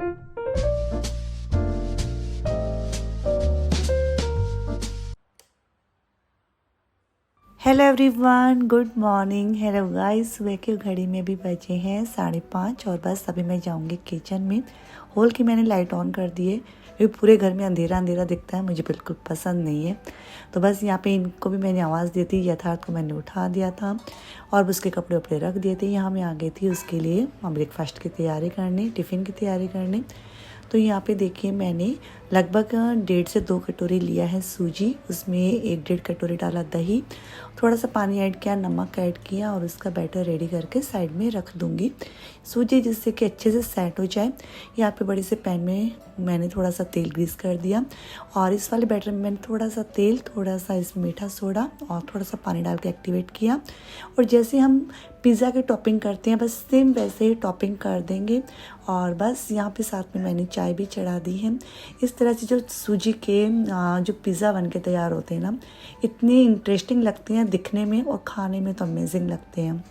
Hello everyone, good morning. Hello guys, सुबह की घड़ी में भी बजे हैं 5:30 और बस अभी मैं जाऊंगी किचन में। हॉल की मैंने लाइट ऑन कर दी है क्योंकि पूरे घर में अंधेरा अंधेरा दिखता है, मुझे बिल्कुल पसंद नहीं है। तो बस यहाँ पे इनको भी मैंने आवाज़ दी थी, यथार्थ को मैंने उठा दिया था और उसके कपड़े वपड़े रख दिए थे। यहाँ मैं आ गई थी उसके लिए ब्रेकफास्ट की तैयारी करने, टिफ़िन की तैयारी करने। तो यहाँ पे देखिए मैंने लगभग 1.5 से 2 कटोरी लिया है सूजी, उसमें 1-1.5 कटोरी डाला दही, थोड़ा सा पानी ऐड किया, नमक ऐड किया और उसका बैटर रेडी करके साइड में रख दूँगी सूजी, जिससे कि अच्छे से सेट हो जाए। यहाँ पे बड़े से पैन में मैंने थोड़ा सा तेल ग्रीस कर दिया और इस वाले बैटर में मैंने थोड़ा सा तेल, थोड़ा सा इसमें मीठा सोडा और थोड़ा सा पानी डाल के एक्टिवेट किया। और जैसे हम पिज़्ज़ा की टॉपिंग करते हैं बस सेम वैसे ही टॉपिंग कर देंगे। और बस यहाँ पे साथ में मैंने चाय भी चढ़ा दी है। इस तरह से जो सूजी के जो पिज़्ज़ा बन के तैयार होते हैं ना, इतने इंटरेस्टिंग लगते हैं दिखने में और खाने में तो अमेजिंग लगते हैं।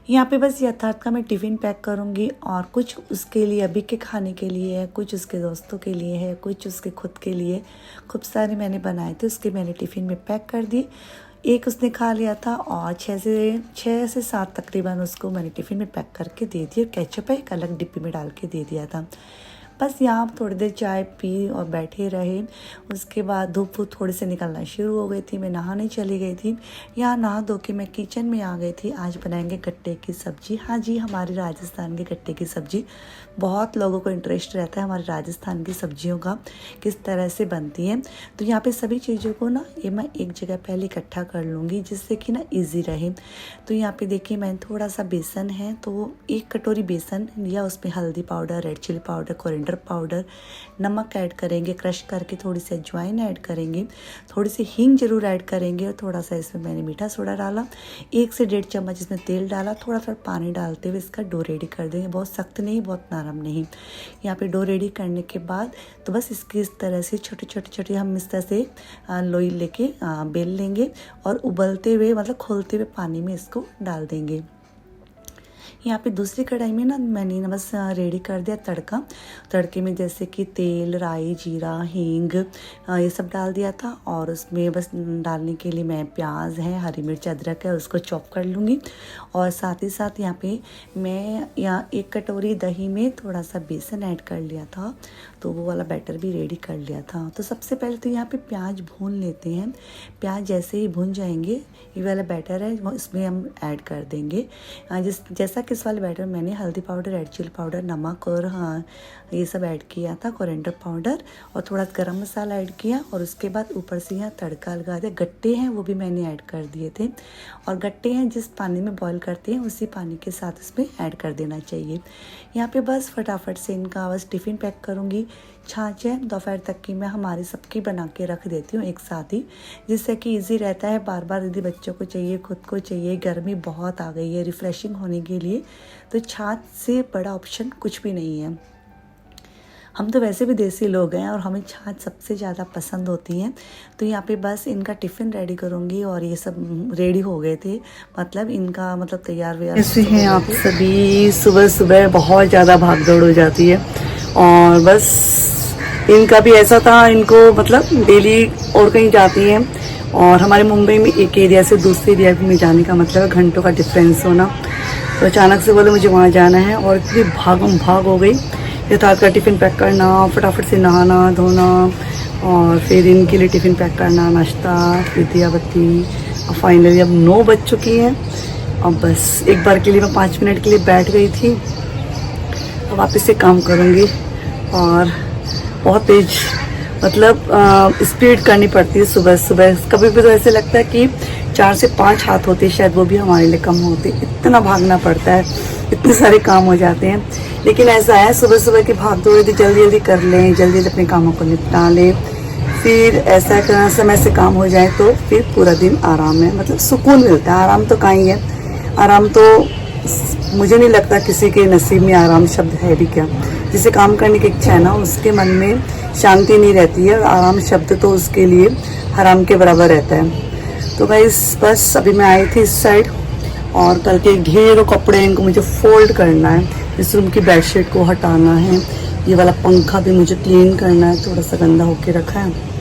यहाँ पे बस यथार्थ का मैं टिफ़िन पैक करूँगी और कुछ उसके लिए अभी के खाने के लिए है, कुछ उसके दोस्तों के लिए है, कुछ उसके खुद के लिए। खूब सारे मैंने बनाए थे, उसके मैंने टिफ़िन में पैक कर दिए। एक उसने खा लिया था और 6 से 7 तकरीबन उसको मैंने टिफ़िन में पैक करके दे दिया। केचप है एक अलग डिब्बी में डाल के दे दिया था। बस यहाँ थोड़ी देर चाय पी और बैठे रहे। उसके बाद धूप थोड़ी से निकलना शुरू हो गई थी, मैं नहाने चली गई थी। यहाँ नहा धो के मैं किचन में आ गई थी। आज बनाएंगे गट्टे की सब्ज़ी। हाँ जी, हमारे राजस्थान के गट्टे की सब्ज़ी बहुत लोगों को इंटरेस्ट रहता है हमारे राजस्थान की सब्जियों का किस तरह से बनती है। तो यहाँ पे सभी चीज़ों को ना ये मैं एक जगह पहले इकट्ठा कर लूँगी जिससे कि ना ईजी रहे। तो यहाँ पे देखिए मैंने थोड़ा सा बेसन है तो 1 कटोरी बेसन लिया, उसमें हल्दी powder, red chilli powder, coriander powder, नमक ऐड करेंगे, क्रश करके थोड़ी सी अजवाइन ऐड करेंगे, थोड़ी सी हींग जरूर ऐड करेंगे और थोड़ा सा इसमें मैंने मीठा सोडा डाला, 1 से 1.5 चम्मच इसमें तेल डाला, थोड़ा थोड़ा पानी डालते हुए इसका डो रेडी कर देंगे। बहुत सख्त नहीं, बहुत नरम नहीं। यहाँ पे डो रेडी करने के बाद तो बस इसकी इस तरह से छोटे छोटे हम इस तरह से लोई लेके बेल लेंगे और उबलते हुए मतलब खोलते हुए पानी में इसको डाल देंगे। यहाँ पे दूसरी कढ़ाई में ना मैंने ना बस रेडी कर दिया तड़का। तड़के में जैसे कि तेल, राई, जीरा, हींग ये सब डाल दिया था और उसमें बस डालने के लिए मैं प्याज है, हरी मिर्च, अदरक है, उसको चॉप कर लूँगी। और साथ ही साथ यहाँ पे मैं 1 कटोरी दही में थोड़ा सा बेसन ऐड कर लिया था, तो वो वाला बैटर भी रेडी कर लिया था। तो सबसे पहले तो यहाँ पे प्याज भून लेते हैं। प्याज जैसे ही भून जाएंगे ये वाला बैटर है वो इसमें हम ऐड कर देंगे। जैसा कि इस वाले बैटर मैंने हल्दी पाउडर, रेड चिली पाउडर, नमक और ये सब ऐड किया था, कोरिएंडर पाउडर और थोड़ा गरम मसाला ऐड किया और उसके बाद ऊपर से यहाँ तड़का लगा दिया। गट्टे हैं वो भी मैंने ऐड कर दिए थे और गट्टे हैं जिस पानी में बॉईल करते हैं उसी पानी के साथ इसमें ऐड कर देना चाहिए। यहाँ पे बस फटाफट से इनका बस टिफ़िन पैक करूँगी। छाछ है दोपहर तक की मैं हमारी सबकी बना के रख देती हूँ एक साथ ही, जिससे कि इजी रहता है। बार बार यदि बच्चों को चाहिए, खुद को चाहिए, गर्मी बहुत आ गई है, रिफ़्रेशिंग होने के लिए तो छाछ से बड़ा ऑप्शन कुछ भी नहीं है। हम तो वैसे भी देसी लोग हैं और हमें छाछ सबसे ज़्यादा पसंद होती है। तो यहाँ पे बस इनका टिफ़िन रेडी करूँगी और ये सब रेडी हो गए थे, मतलब इनका मतलब तैयार व्यार कैसे हैं आप सभी। सुबह सुबह बहुत ज़्यादा भाग दौड़ हो जाती है और बस इनका भी ऐसा था, इनको मतलब डेली और कहीं जाती हैं और हमारे मुंबई में एक एरिया से दूसरे एरिया में जाने का मतलब घंटों का डिफरेंस होना। तो अचानक से बोले मुझे वहाँ जाना है और इतनी भागम भाग हो गई। यथार्थ का टिफ़िन पैक करना, फटाफट से नहाना धोना और फिर इनके लिए टिफ़िन पैक करना, नाश्ता, फिर दिया बत्ती। और फाइनली अब 9 बज चुकी हैं। अब बस एक बार के लिए मैं 5 मिनट के लिए बैठ गई थी, अब वापस से काम करूँगी और बहुत तेज मतलब स्पीड करनी पड़ती है सुबह सुबह। कभी भी तो ऐसे लगता है कि 4 से 5 हाथ होते, शायद वो भी हमारे लिए कम होते, इतना भागना पड़ता है, इतने सारे काम हो जाते हैं। लेकिन ऐसा है सुबह सुबह की भाग दौड़ यदि जल्दी जल्दी कर लें, जल्दी जल्दी अपने कामों को निपटा लें, फिर ऐसा करना समय से काम हो जाए तो फिर पूरा दिन आराम है, मतलब सुकून मिलता है। आराम तो कहीं है, आराम तो मुझे नहीं लगता किसी के नसीब में आराम शब्द है भी क्या। जिसे काम करने की इच्छा है ना उसके मन में शांति नहीं रहती है और आराम शब्द तो उसके लिए हराम के बराबर रहता है। तो गाइस बस अभी मैं आई थी इस साइड और कल के ढेरों कपड़े इनको मुझे फोल्ड करना है। इस रूम की बेडशीट को हटाना है। ये वाला पंखा भी मुझे क्लीन करना है, थोड़ा सा गंदा होके रखा है।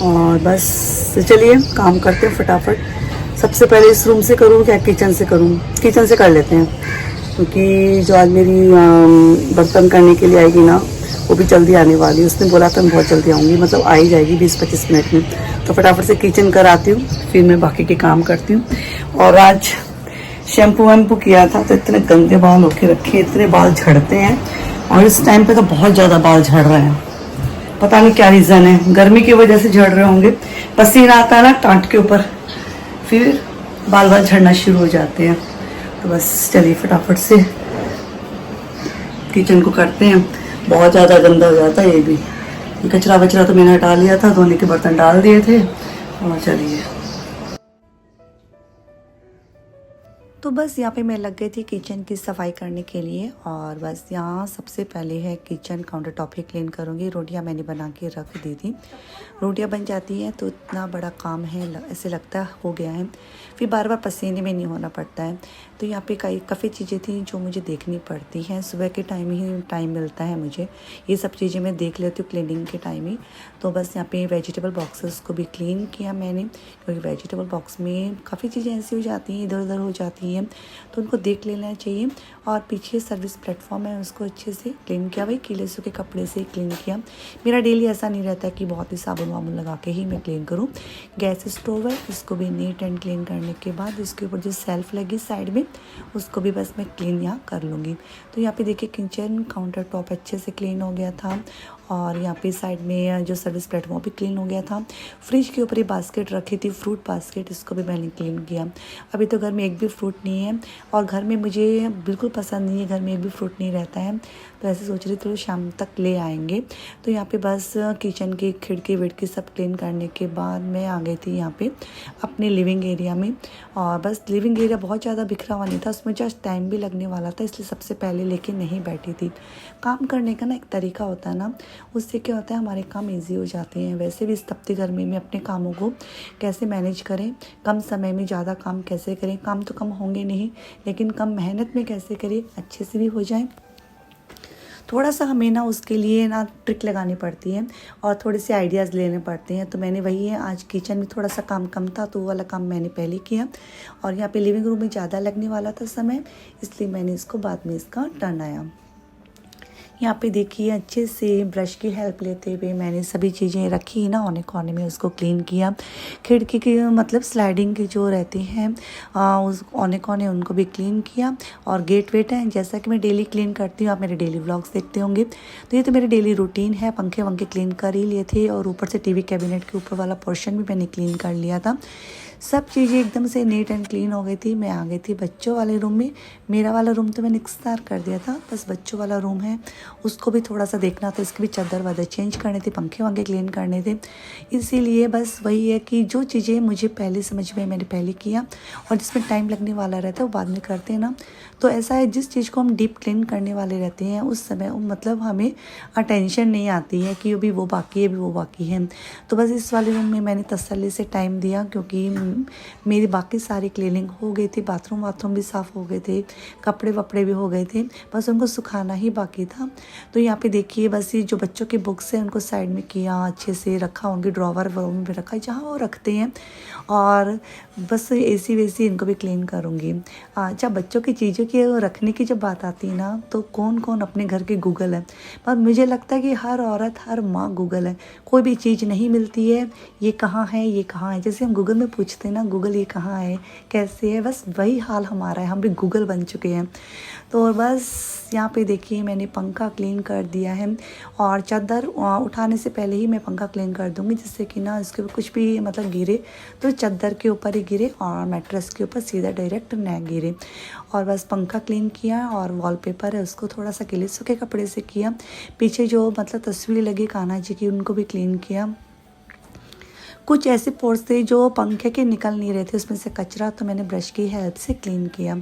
और बस चलिए काम करते हैं फटाफट। सबसे पहले इस रूम से करूँ क्या किचन से करूँ? किचन से कर लेते हैं, क्योंकि जो आज मेरी बर्तन करने के लिए आएगी ना, वो भी जल्दी आने वाली है। उसने बोला था मैं बहुत जल्दी आऊँगी, मतलब आ ही जाएगी 20-25 मिनट में। तो फटाफट से किचन कर आती हूँ, फिर मैं बाकी के काम करती हूँ। और आज शैम्पू वैम्पू किया था तो इतने गंदे बाल होके रखे, इतने बाल झड़ते हैं। और इस टाइम पे तो बहुत ज़्यादा बाल झड़ रहे हैं, पता नहीं क्या रीज़न है। गर्मी की वजह से झड़ रहे होंगे, पसीना आता है ना टाँट के ऊपर, फिर बाल झड़ना शुरू हो जाते हैं। तो बस चलिए फटाफट से किचन को करते हैं। बहुत ज़्यादा गंदा हो जाता है ये भी। कचरा वचरा तो मैंने हटा लिया था, धोने के बर्तन डाल दिए थे। और चलिए तो बस यहाँ पे मैं लग गई थी किचन की सफाई करने के लिए। और बस यहाँ सबसे पहले है किचन काउंटर टॉप ही क्लीन करूँगी। रोटियाँ मैंने बना के रख दी थी। रोटियाँ बन जाती हैं तो इतना बड़ा काम है, ऐसे लगता हो गया है, फिर बार बार पसीने में नहीं होना पड़ता है। तो यहाँ पे काफ़ी चीज़ें थी जो मुझे देखनी पड़ती हैं। सुबह के टाइम ही टाइम मिलता है मुझे, ये सब चीज़ें मैं देख लेती हूँ क्लीनिंग के टाइम ही। तो बस यहाँ पे वेजिटेबल बॉक्सेस को भी क्लीन किया मैंने, क्योंकि वेजिटेबल बॉक्स में काफ़ी चीज़ें ऐसी हो जाती हैं, इधर उधर हो जाती हैं, तो उनको देख लेना चाहिए। और पीछे सर्विस प्लेटफॉर्म है, उसको अच्छे से क्लीन किया, वही गीले सूखे कपड़े से क्लीन किया। मेरा डेली ऐसा नहीं रहता कि बहुत ही साबुन वाबुन लगा के ही मैं क्लीन करूँ। गैस स्टोव है, इसको भी नीट एंड क्लीन करने के बाद इसके ऊपर जो सेल्फ लगी साइड में, उसको भी बस मैं क्लीन यहाँ कर लूँगी। तो यहाँ पे देखिए किचन काउंटर टॉप अच्छे से क्लीन हो गया था। और यहाँ पे साइड में जो सर्विस प्लेटफॉर्म भी क्लीन हो गया था। फ्रिज के ऊपर ये बास्केट रखी थी, फ्रूट बास्केट, इसको भी मैंने क्लीन किया। अभी तो घर में एक भी फ्रूट नहीं है, और घर में मुझे बिल्कुल पसंद नहीं है, घर में एक भी फ्रूट नहीं रहता है। तो ऐसे सोच रही थी शाम तक ले आएंगे। तो यहाँ पे बस किचन की खिड़की विड़की सब क्लीन करने के बाद मैं आ गई थी यहाँ पे अपने लिविंग एरिया में। और बस लिविंग एरिया बहुत ज़्यादा बिखरा हुआ नहीं था, उसमें जस्ट टाइम भी लगने वाला था, इसलिए सबसे पहले लेके नहीं बैठी थी। काम करने का ना एक तरीका होता है ना, उससे क्या होता है हमारे काम ईजी हो जाते हैं। वैसे भी इस तपती गर्मी में अपने कामों को कैसे मैनेज करें, कम समय में ज़्यादा काम कैसे करें, काम तो कम होंगे नहीं लेकिन कम मेहनत में कैसे करें, अच्छे से भी हो जाए। थोड़ा सा हमें ना उसके लिए ना ट्रिक लगानी पड़ती है और थोड़े से आइडियाज़ लेने पड़ते हैं। तो मैंने वही है, आज किचन में थोड़ा सा काम कम था तो वो वाला काम मैंने पहले किया। और यहाँ पे लिविंग रूम में ज़्यादा लगने वाला था समय, इसलिए मैंने इसको बाद में इसका टर्न आया। यहाँ पे देखिए अच्छे से ब्रश की हेल्प लेते हुए मैंने सभी चीज़ें रखी ना औने कोने में, उसको क्लीन किया। खिड़की की मतलब स्लाइडिंग की जो रहती हैं उस औने कोने उनको भी क्लीन किया। और गेट वेट है, जैसा कि मैं डेली क्लीन करती हूँ, आप मेरे डेली व्लॉग्स देखते होंगे तो ये तो मेरी डेली रूटीन है। पंखे वंखे क्लीन कर ही लिए थे और ऊपर से टीवी कैबिनेट के ऊपर वाला पोर्शन भी मैंने क्लीन कर लिया था। सब चीज़ें एकदम से नीट एंड क्लीन हो गई थी। मैं आ गई थी बच्चों वाले रूम में। मेरा वाला रूम तो मैंने एक्सप्लोर कर दिया था, बस बच्चों वाला रूम है उसको भी थोड़ा सा देखना था, इसकी भी चादर वादर चेंज करने थे, पंखे वंखे क्लीन करने थे। इसीलिए बस वही है कि जो चीज़ें मुझे पहले समझ में मैंने पहले किया, और जिसमें टाइम लगने वाला रहता है वो बाद में करते हैं ना। तो ऐसा है, जिस चीज़ को हम डीप क्लीन करने वाले रहते हैं उस समय मतलब हमें अटेंशन नहीं आती है कि अभी वो बाकी है, अभी वो बाकी है। तो बस इस वाले रूम में मैंने तसल्ली से टाइम दिया, क्योंकि मेरी बाकी सारी क्लीनिंग हो गई थी, बाथरूम वाथरूम भी साफ़ हो गए थे, कपड़े वपड़े भी हो गए थे, बस उनको सुखाना ही बाकी था। तो यहाँ पे देखिए बस ये जो बच्चों की बुक्स हैं उनको साइड में किया, अच्छे से रखा, उनके ड्रॉवर में रखा जहाँ वो रखते हैं। और बस एसी वेसी इनको भी क्लीन करूँगी। अच्छा, बच्चों की चीज़ों की रखने की जब बात आती है ना, तो कौन कौन अपने घर के गूगल है। पर मुझे लगता है कि हर औरत, हर माँ गूगल है। कोई भी चीज़ नहीं मिलती है, ये कहाँ है, ये कहाँ है, जैसे हम गूगल में पूछते हैं ना, गूगल ये कहाँ है, कैसे है, बस वही हाल हमारा है, हम भी गूगल बन चुके हैं। तो बस यहाँ पे देखिए मैंने पंखा क्लीन कर दिया है, और चादर उठाने से पहले ही मैं पंखा क्लीन कर दूँगी, जिससे कि ना इसके ऊपर कुछ भी मतलब गिरे तो चादर के ऊपर ही गिरे और मैट्रेस के ऊपर सीधा डायरेक्ट ना गिरे। और बस पंखा क्लीन किया, और वॉलपेपर है उसको थोड़ा सा गीले सूखे कपड़े से किया। पीछे जो मतलब तस्वीर लगी कान्हा जी की, उनको भी क्लीन किया। कुछ ऐसे पोर्स थे जो पंखे के निकल नहीं रहे थे उसमें से कचरा, तो मैंने ब्रश की हेल्प से क्लीन किया।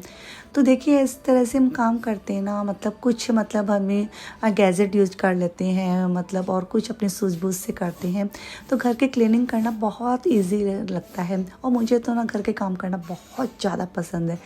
तो देखिए इस तरह से हम काम करते हैं ना, मतलब कुछ मतलब हमें गैजेट यूज कर लेते हैं, मतलब और कुछ अपनी सूझबूझ से करते हैं, तो घर की क्लीनिंग करना बहुत इजी लगता है। और मुझे तो ना घर के काम करना बहुत ज़्यादा पसंद है।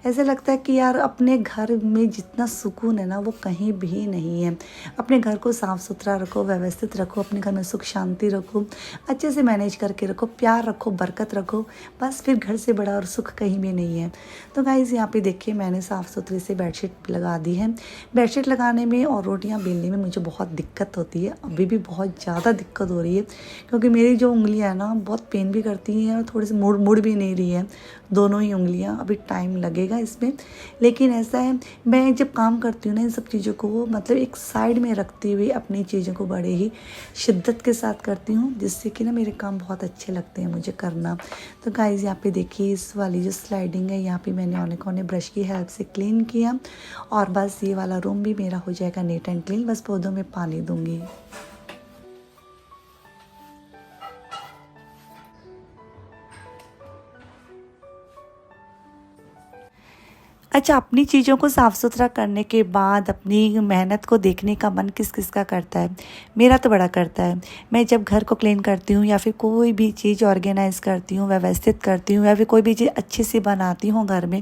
ऐसे लगता है कि यार अपने घर में जितना सुकून है ना वो कहीं भी नहीं है। अपने घर को साफ़ सुथरा रखो, व्यवस्थित रखो, अपने घर में सुख शांति रखो, अच्छे से मैनेज करके रखो, प्यार रखो, बरकत रखो, बस फिर घर से बड़ा और सुख कहीं भी नहीं है। तो गाइज़ यहाँ पे देखिए मैंने साफ़ सुथरे से बेडशीट लगा दी है। बेडशीट लगाने में और रोटियाँ बेलने में मुझे बहुत दिक्कत होती है, अभी भी बहुत ज़्यादा दिक्कत हो रही है, क्योंकि मेरी जो उंगलियाँ हैं ना बहुत पेन भी करती हैं और थोड़ी सी मुड़ भी नहीं रही है, दोनों ही उंगलियाँ। अभी टाइम लगेगा इसमें, लेकिन ऐसा है मैं जब काम करती हूँ ना इन सब चीज़ों को मतलब एक साइड में रखती हुई अपनी चीज़ों को बड़े ही शिद्दत के साथ करती हूँ, जिससे कि ना मेरे काम बहुत अच्छे लगते हैं मुझे करना। तो गाइज़ यहाँ पे देखिए इस वाली जो स्लाइडिंग है यहाँ पे मैंने औने कोने ब्रश की हेल्प से क्लीन किया, और बस ये वाला रूम भी मेरा हो जाएगा नीट एंड क्लीन। बस पौधों में पानी दूंगी। अच्छा, अपनी चीज़ों को साफ़ सुथरा करने के बाद अपनी मेहनत को देखने का मन किस किस का करता है? मेरा तो बड़ा करता है। मैं जब घर को क्लीन करती हूँ या फिर कोई भी चीज़ ऑर्गेनाइज़ करती हूँ, व्यवस्थित करती हूँ, या फिर कोई भी चीज़ अच्छी सी बनाती हूँ घर में,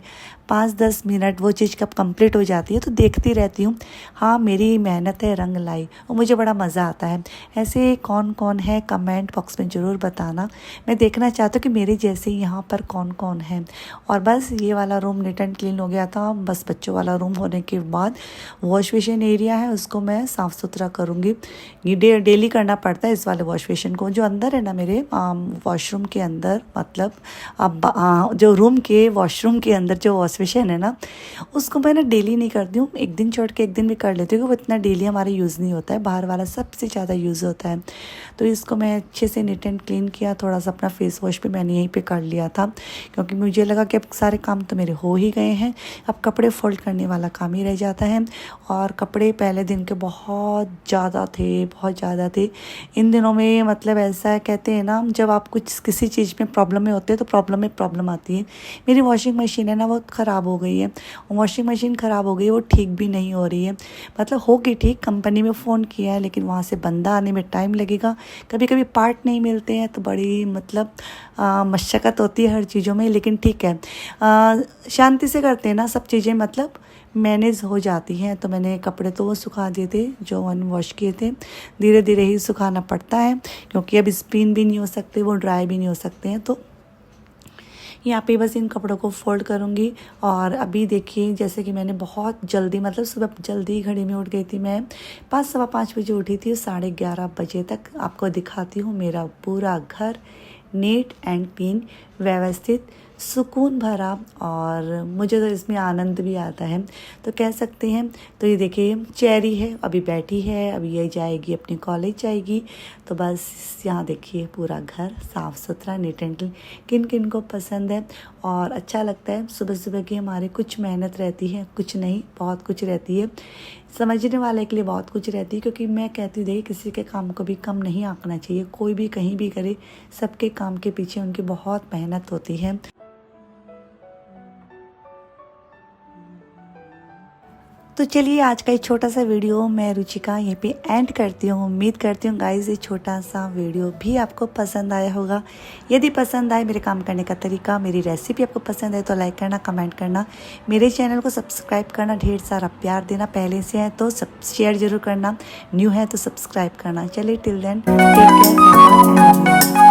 5-10 मिनट वो चीज़ कब कंप्लीट हो जाती है तो देखती रहती हूँ, हाँ मेरी मेहनत है रंग लाई, और मुझे बड़ा मज़ा आता है। ऐसे कौन कौन है कमेंट बॉक्स में ज़रूर बताना, मैं देखना चाहती हूँ कि मेरे जैसे यहाँ पर कौन कौन है। और बस ये वाला रूम नीट एंड क्लीन हो गया था। बस बच्चों वाला रूम होने के बाद वॉश बेसिन एरिया है उसको मैं साफ़ सुथरा करूँगी। ये डेली करना पड़ता है इस वाले वॉश बेसिन को, जो अंदर है ना मेरे वॉशरूम के अंदर, मतलब अब जो रूम के वॉशरूम के अंदर जो वॉश बेसिन है ना उसको मैं ना डेली नहीं करती हूँ, एक दिन छोड़ के एक दिन भी कर लेती हूँ, वो इतना डेली हमारा यूज़ नहीं होता है, बाहर वाला सबसे ज़्यादा यूज़ होता है। तो इसको मैं अच्छे से नीट एंड क्लीन किया। थोड़ा सा अपना फेस वॉश भी मैंने यहीं पे कर लिया था, क्योंकि मुझे लगा कि अब सारे काम तो मेरे हो ही गए हैं, अब कपड़े फोल्ड करने वाला काम ही रह जाता है। और कपड़े पहले दिन के बहुत ज़्यादा थे इन दिनों में। मतलब ऐसा है, कहते हैं ना जब आप कुछ किसी चीज़ में प्रॉब्लम में होते हैं तो प्रॉब्लम में प्रॉब्लम आती है। मेरी वॉशिंग मशीन है ना वो ख़राब हो गई है, वॉशिंग मशीन ख़राब हो गई, वो ठीक भी नहीं हो रही है। मतलब होगी ठीक, कंपनी में फ़ोन किया है लेकिन वहाँ से बंदा आने में टाइम लगेगा, कभी कभी पार्ट नहीं मिलते हैं, तो बड़ी मतलब मशक्क़त होती है हर चीज़ों में। लेकिन ठीक है, शांति से करते हैं ना सब चीज़ें, मतलब मैनेज हो जाती हैं। तो मैंने कपड़े तो वो सुखा दिए थे जो वॉश किए थे, धीरे धीरे ही सुखाना पड़ता है क्योंकि अब स्पिन भी नहीं हो सकते, वो ड्राई भी नहीं हो सकते हैं। तो यहाँ पे बस इन कपड़ों को फोल्ड करूँगी। और अभी देखिए जैसे कि मैंने बहुत जल्दी, मतलब सुबह जल्दी घड़ी में उठ गई थी, मैं 5-5:15 बजे उठी थी, 11:30 बजे तक आपको दिखाती हूँ मेरा पूरा घर नीट एंड क्लीन, व्यवस्थित, सुकून भरा, और मुझे तो इसमें आनंद भी आता है तो कह सकते हैं। तो ये देखिए चेरी है, अभी बैठी है, अभी ये जाएगी अपने कॉलेज जाएगी। तो बस यहाँ देखिए पूरा घर साफ़ सुथरा नीट एंड क्लीन। किन किन को पसंद है और अच्छा लगता है। सुबह सुबह की हमारे कुछ मेहनत रहती है, कुछ नहीं बहुत कुछ रहती है, समझने वाले के लिए बहुत कुछ रहती है। क्योंकि मैं कहती हूँ देखिए किसी के काम को भी कम नहीं आंकना चाहिए, कोई भी कहीं भी करे, सबके काम के पीछे उनकी बहुत मेहनत होती है। तो चलिए आज का एक छोटा सा वीडियो मैं रुचिका यहीं पे एंड करती हूँ। उम्मीद करती हूँ गाइस ये छोटा सा वीडियो भी आपको पसंद आया होगा। यदि पसंद आए, मेरे काम करने का तरीका, मेरी रेसिपी आपको पसंद है तो लाइक करना, कमेंट करना, मेरे चैनल को सब्सक्राइब करना, ढेर सारा प्यार देना। पहले से है तो शेयर जरूर करना, न्यू है तो सब्सक्राइब करना। चलिए टिल देन टेक केयर।